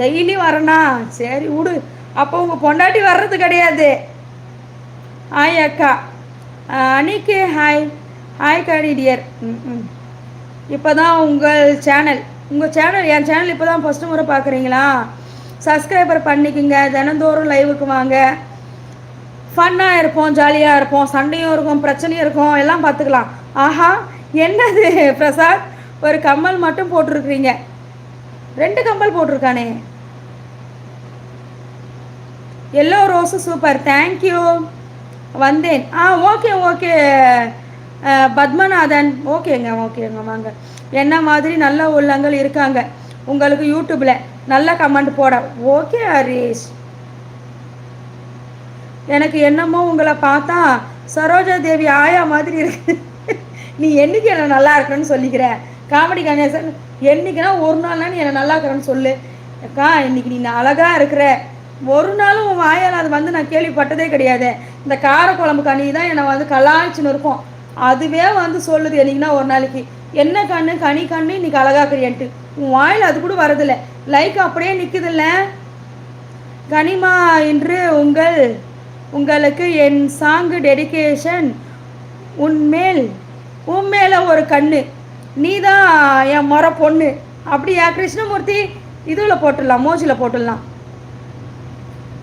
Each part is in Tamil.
டெய்லி வரனா சரி விடு. அப்போ உங்கள் பொண்டாட்டி வர்றது கிடையாது. ஹாய் அக்கா. அன்னைக்கு ஹாய் ஹாய் காடி டியர். இப்போ தான் உங்கள் சேனல் என் சேனல் இப்போ தான் ஃபஸ்ட்டு முறை பார்க்குறீங்களா? சப்ஸ்கிரைபர் பண்ணிக்கோங்க. தினந்தோறும் லைவுக்கு வாங்க. ஃபன்னாக இருப்போம், ஜாலியாக இருப்போம், சண்டையும் இருக்கும், பிரச்சனையும் இருக்கும், எல்லாம் பார்த்துக்கலாம். ஆஹா, என்னது பிரசாத், ஒரு கம்மல் மட்டும் போட்டிருக்கிறீங்க. 2 கம்மல் போட்டிருக்கானே. Yellow rose super, thank you. வந்தேன். Okay okay Padmanathan. ஓகேங்க வாங்க. என்ன மாதிரி நல்ல உள்ளங்கள் இருக்காங்க உங்களுக்கு யூடியூப்பில். நல்ல கமெண்ட் போட. ஓகே ஹரீஷ். எனக்கு என்னமோ உங்களை பார்த்தா சரோஜா தேவி ஆயா மாதிரி இருக்கு. நீ என்னைக்கு என்ன நல்லா இருக்கணும்னு சொல்லிக்கிற? காமெடி கணேசன், என்னைக்குன்னா ஒரு நாள்னா நீ என்ன நல்லா இருக்கிறேன்னு சொல்லு. அக்கா இன்னைக்கு நீ அழகாக இருக்கிற. ஒரு நாளும் உன் வாயால் அது வந்து நான் கேள்விப்பட்டதே கிடையாது. இந்த காரக்குழம்பு கனி தான் என்னை வந்து கலாய்ச்சின்னு இருக்கும். அதுவே வந்து சொல்லுது என்னைக்குன்னா ஒரு நாளைக்கு, என்ன கண்ணு கனி கண்ணு இன்னைக்கு அழகாக்குறியன்ட்டு. உன் வாயில் அது கூட வரதில்லை. லைக் அப்படியே நிற்குதில்ல. கனிமா என்று உங்களுக்கு என் சாங்கு டெடிகேஷன். உன்மேல ஒரு கண்ணு, நீ தான் என் முறை பொண்ணு. அப்படியா கிருஷ்ணமூர்த்தி? இதில் போட்டுடலாம், மோஜில் போட்டுடலாம்.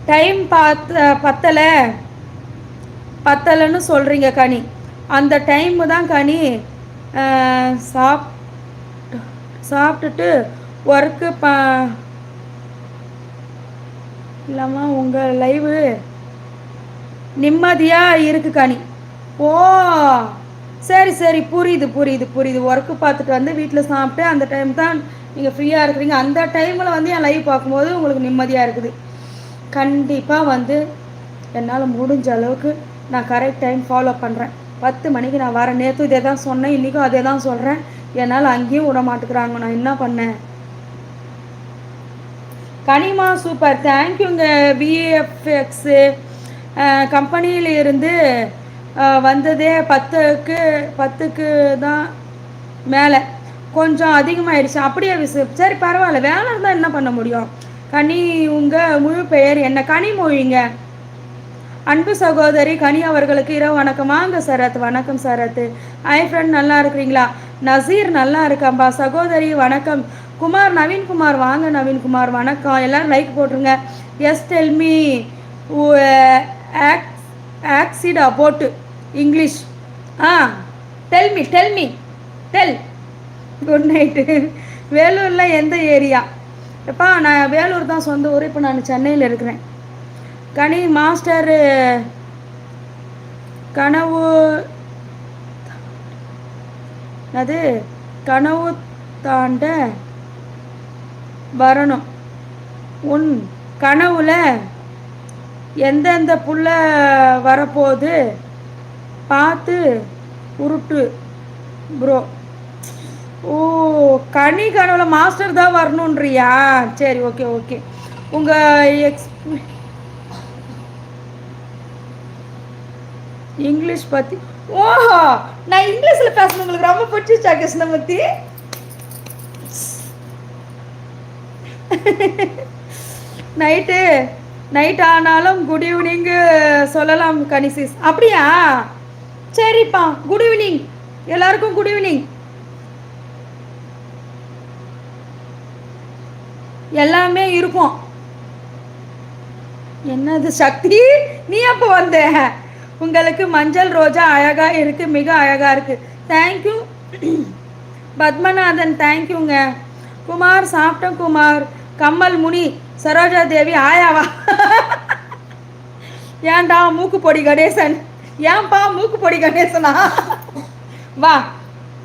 டைம் பத்தலைன்னு சொல்கிறீங்க கனி. அந்த டைமு தான் கனி. சாப்பிட்டுட்டு ஒர்க்கு இல்லாமல் உங்கள் லைவு நிம்மதியாக இருக்கு கனி. ஓ சரி புரியுது. ஒர்க்கு பார்த்துட்டு வந்து வீட்டில் சாப்பிட்டு அந்த டைம் தான் நீங்கள் ஃப்ரீயாக இருக்கிறீங்க. அந்த டைமில் வந்து என் லைவ் பார்க்கும்போது உங்களுக்கு நிம்மதியாக இருக்குது. கண்டிப்பாக வந்து என்னால் முடிஞ்ச அளவுக்கு நான் கரெக்ட் டைம் ஃபாலோ பண்ணுறேன். 10 மணிக்கு நான் வரேன். நேற்று இதே தான் சொன்னேன், இன்றைக்கும் அதே தான் சொல்கிறேன். என்னால் அங்கேயும் விட மாட்டேங்கிறாங்க. நான் என்ன பண்ணேன்? கனிமா சூப்பர், தேங்க்யூங்க. விஎஃப்எக்ஸு கம்பெனியில் இருந்து வந்ததே 10க்கு தான் மேலே, கொஞ்சம் அதிகமாகிடுச்சு. அப்படியே சரி பரவாயில்ல, வேலை இருந்தால் என்ன பண்ண முடியும்? கனி உங்கள் முழு பெயர் என்ன? கனிமொழிங்க. அன்பு சகோதரி கனி அவர்களுக்கு இரவு வணக்கம். வாங்க சரத். வணக்கம் சரத். ஹாய் ஃப்ரெண்ட், நல்லா இருக்கிறீங்களா? நசீர் நல்லா இருக்காம்பா. சகோதரி வணக்கம். குமார், நவீன்குமார் வாங்க. நவீன்குமார் வணக்கம். எல்லோரும் லைக் போட்டுருங்க. Yes tell me accent about English. Tell. Good night. வேலூரில் எந்த ஏரியா? எப்பா நான் வேலூர் தான் சொந்த ஊர். இப்போ நான் சென்னையில் இருக்கிறேன். கனி மாஸ்டர் கனவு தாண்ட வரணும். உன் கனவுல எந்தெந்த புள்ள வரப்போகுது பார்த்து உருட்டு ப்ரோ. ஓ கனி கனவுல மாஸ்டர் தான் வரணுன்றியா? சரி ஓகே. உங்கள் இங்கிலீஷ் பற்றி. ஓஹோ, நான் இங்கிலீஷில் பேசணும் உங்களுக்கு ரொம்ப பிடிச்சிச்சா கிருஷ்ணமூர்த்தி? நைட் ஆனாலும் குட் ஈவினிங் சொல்லலாம் கனிசிஸ். அப்படியா? சரிப்பா, குட் ஈவினிங் எல்லாருக்கும். Good evening. எல்லாமே இருக்கும். என்னது சக்தி, நீ அப்போ வந்த? உங்களுக்கு மஞ்சள் ரோஜா அழகாக இருக்குது, மிக அழகாக இருக்குது. தேங்க்யூ பத்மநாதன், தேங்க்யூங்க. குமார் சாப்பிட்டோம் குமார். கம்மல் முனி சரோஜா தேவி ஆயாவா? ஏன்டா மூக்கு பொடி கணேசன்? ஏன்பா மூக்கு பொடி கணேசனா? வா,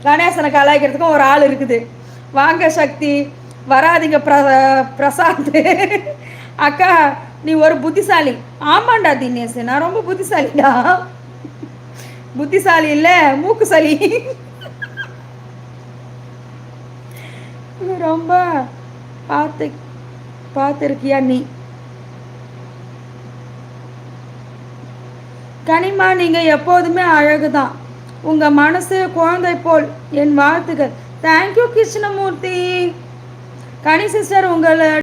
கணேசனை கலாய்க்கிறதுக்கும் ஒரு ஆள் இருக்குது. வாங்க சக்தி. வராதிங்க பிரசாந்த். அக்கா நீ ஒரு புத்திசாலி. ஆமாண்டா தினேஷ், நான் ரொம்ப புத்திசாலிடா. புத்திசாலி இல்லை மூக்குசாலி. ரொம்ப பார்த்துருக்கியா நீ? கனிமா நீங்கள் எப்போதுமே அழகு தான். உங்கள் மனசு குழந்தை போல். என் வாழ்த்துக்கள். தேங்க்யூ கிருஷ்ணமூர்த்தி. கனி சிஸ்டர் உங்களோட